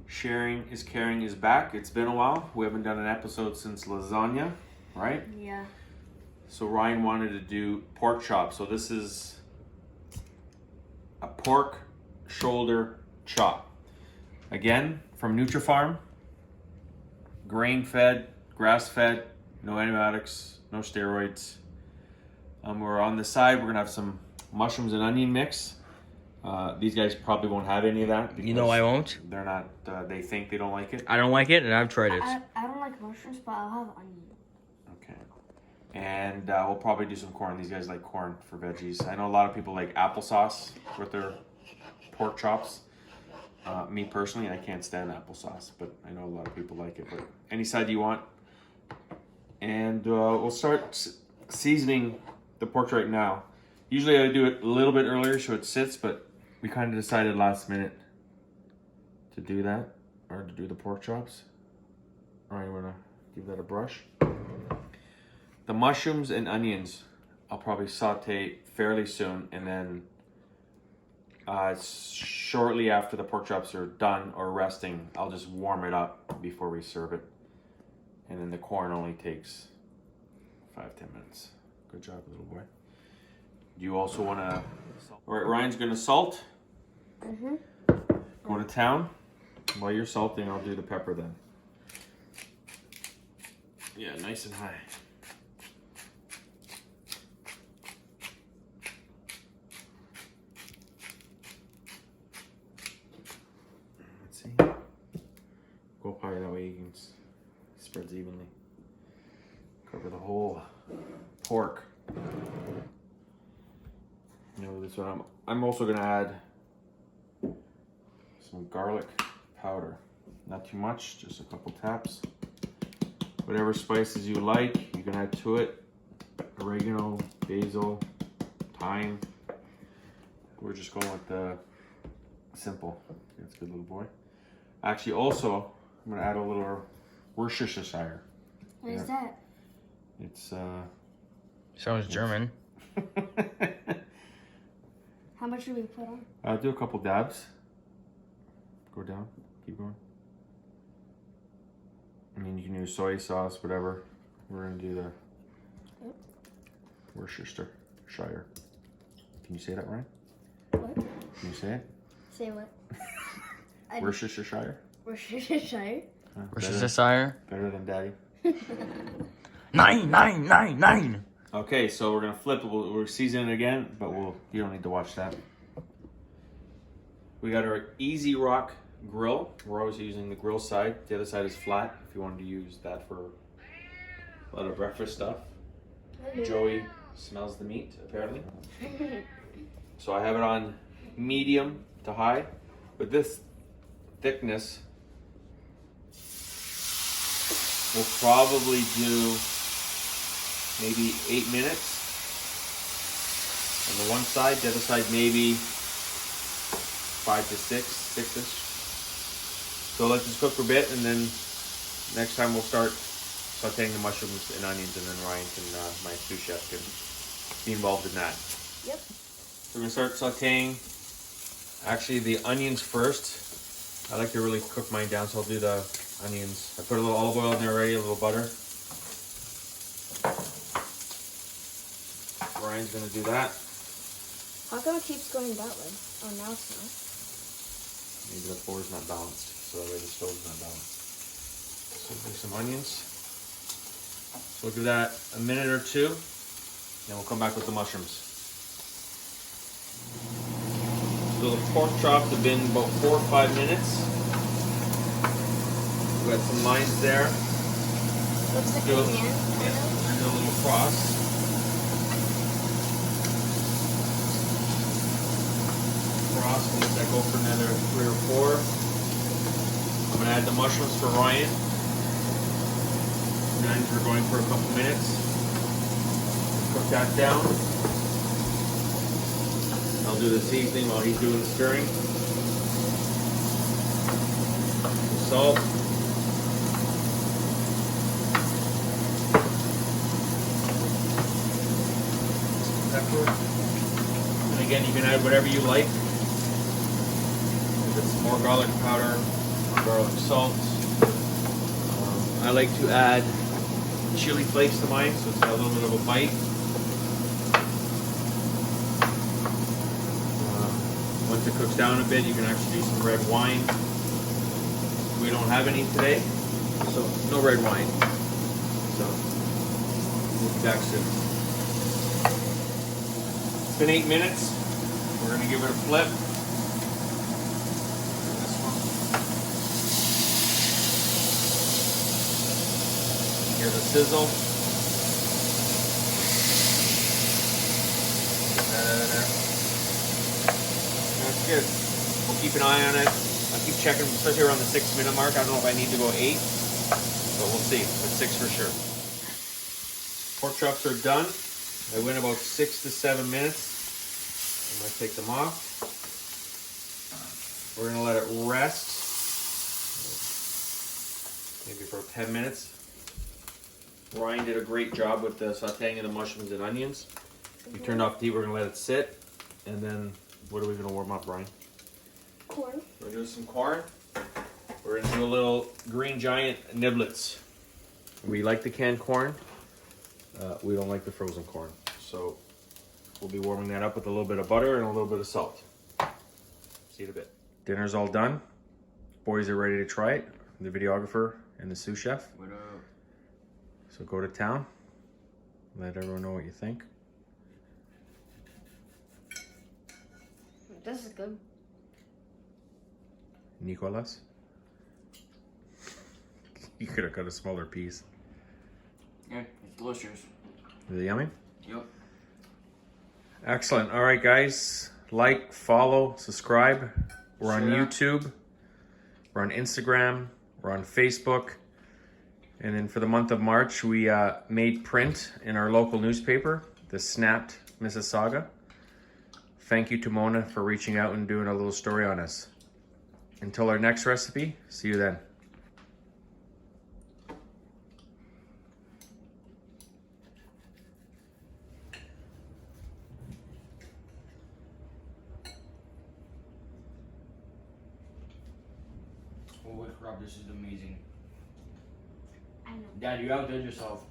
Sharing is Caring is back. It's been a while. We haven't done an episode since lasagna, right? Yeah. So Ryan wanted to do pork chop. So this is a pork shoulder chop. Again, from Nutafarm. Grain-fed, grass-fed, no antibiotics, no steroids. We're on the side. We're gonna have some mushrooms and onion mix. These guys probably won't have any of that. You know I won't. They're not. They think they don't like it. I don't like it, and I've tried it. I don't like mushrooms, but I'll have onion. Okay. And we'll probably do some corn. These guys like corn for veggies. I know a lot of people like applesauce with their pork chops. Me personally, I can't stand applesauce, but I know a lot of people like it. But any side you want. And we'll start seasoning the pork right now. Usually I do it a little bit earlier so it sits, but we kind of decided last minute to do that, or to do the pork chops. All right, you want to give that a brush? The mushrooms and onions, I'll probably saute fairly soon, and then shortly after the pork chops are done or resting, I'll just warm it up before we serve it. And then the corn only takes 5-10 minutes. Good job, little boy. Do you also want to... All right, Ryan's going to salt. Mm-hmm. Go to town. While you're salting, I'll do the pepper then. Yeah, nice and high. Let's see. Go up higher, that way you can spreads evenly. Cover the whole pork. You know, this one I'm also gonna add some garlic powder. Not too much, just a couple taps. Whatever spices you like, you can add to it. Oregano, basil, thyme. We're just going with the simple. That's a good little boy. Actually, also, I'm gonna add a little Worcestershire. What is that? It's Sounds German. How much should we put on? I'll do a couple dabs. Go down. Keep going. I mean, you can use soy sauce, whatever. We're gonna do the Worcestershire. Can you say that right? What? Can you say it? Say what? Worcestershire. Worcestershire. Worcestershire. Better than Daddy. 9. Okay, so we're gonna flip it. We're seasoning it again, but you don't need to watch that. We got our Easy Rock grill. We're always using the grill side. The other side is flat. If you wanted to use that for a lot of breakfast stuff. Joey smells the meat apparently. So I have it on medium to high. With this thickness, we'll probably do maybe 8 minutes on the one side, the other side maybe 5 to 6-ish. So let's just cook for a bit, and then next time we'll start sauteing the mushrooms and onions, and then Ryan can, my sous chef, can be involved in that. Yep. So we're gonna start sauteing, actually the onions first. I like to really cook mine down, so I'll do the onions. I put a little olive oil in there already, a little butter. Ryan's gonna do that. How come it keeps going that way? Oh, now it's not. Maybe the floor's not balanced, so the way the stove's not balanced. So do some onions. So we'll give that a minute or two, then we'll come back with the mushrooms. So the pork chops have been about 4 or 5 minutes. We got some lines there. Looks like Do a a- hand. And a little cross. We'll let that go for another 3 or 4. I'm gonna add the mushrooms for Ryan. And we're going for a couple minutes. Cook that down. I'll do the seasoning while he's doing the stirring. Salt. Pepper. And again, you can add whatever you like. If it's more garlic powder, garlic salt. I like to add chili flakes to mine, so it's got a little bit of a bite. Once it cooks down a bit, you can actually do some red wine. We don't have any today, so no red wine. So we'll be back soon. It's been 8 minutes. We're gonna give it a flip. This one. Here's a sizzle. Get that out of there. That's good. We'll keep an eye on it. I'll keep checking, especially around the 6-minute mark. I don't know if I need to go 8, but we'll see. But 6 for sure. Pork chops are done. They went about 6 to 7 minutes. I'm gonna take them off. We're gonna let it rest, maybe for 10 minutes. Ryan did a great job with the sauteing of the mushrooms and onions. We turned off the heat. We're gonna let it sit, and then what are we gonna warm up, Ryan? Corn. We're gonna do some corn. We're gonna do a little Green Giant niblets. We like the canned corn. We don't like the frozen corn. So we'll be warming that up with a little bit of butter and a little bit of salt. See you in a bit. Dinner's all done. Boys are ready to try it. The videographer and the sous chef. What up? So go to town. Let everyone know what you think. This is good. Nicolas. You could have cut a smaller piece. Yeah, it's delicious. Is it yummy? Yep. Excellent. All right, guys. Like, follow, subscribe. We're on Share. YouTube. We're on Instagram. We're on Facebook. And then for the month of March, we made print in our local newspaper, the Snapped Mississauga. Thank you to Mona for reaching out and doing a little story on us. Until our next recipe, see you then. Holy crap, this is amazing. I know. Dad, you outdid yourself.